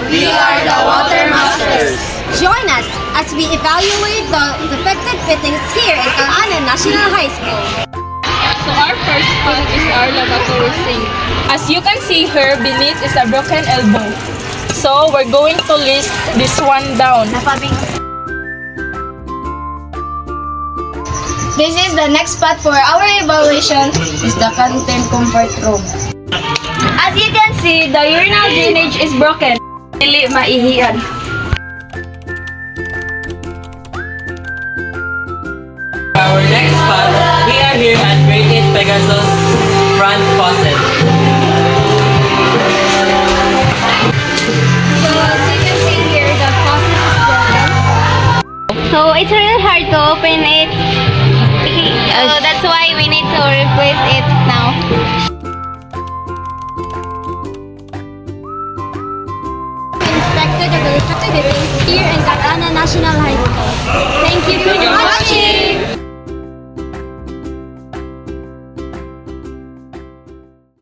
We are the Water Masters. Join us as we evaluate the defective fittings here in Calana National High School. So our first spot is our lavatory sink. As you can see here, beneath is a broken elbow. So we're going to list this one down. This is the next spot for our evaluation is the canteen comfort room. As you can see, the urinal drainage is broken. Dili maihian. Our next spot, we are here at Grade 8 Pegasus front faucet. So as you can see here, the faucet is broken. So it's really hard to open it. So that's why we need to replace it now. Inspected the defective fittings here in Calana National High School. Thank you for watching.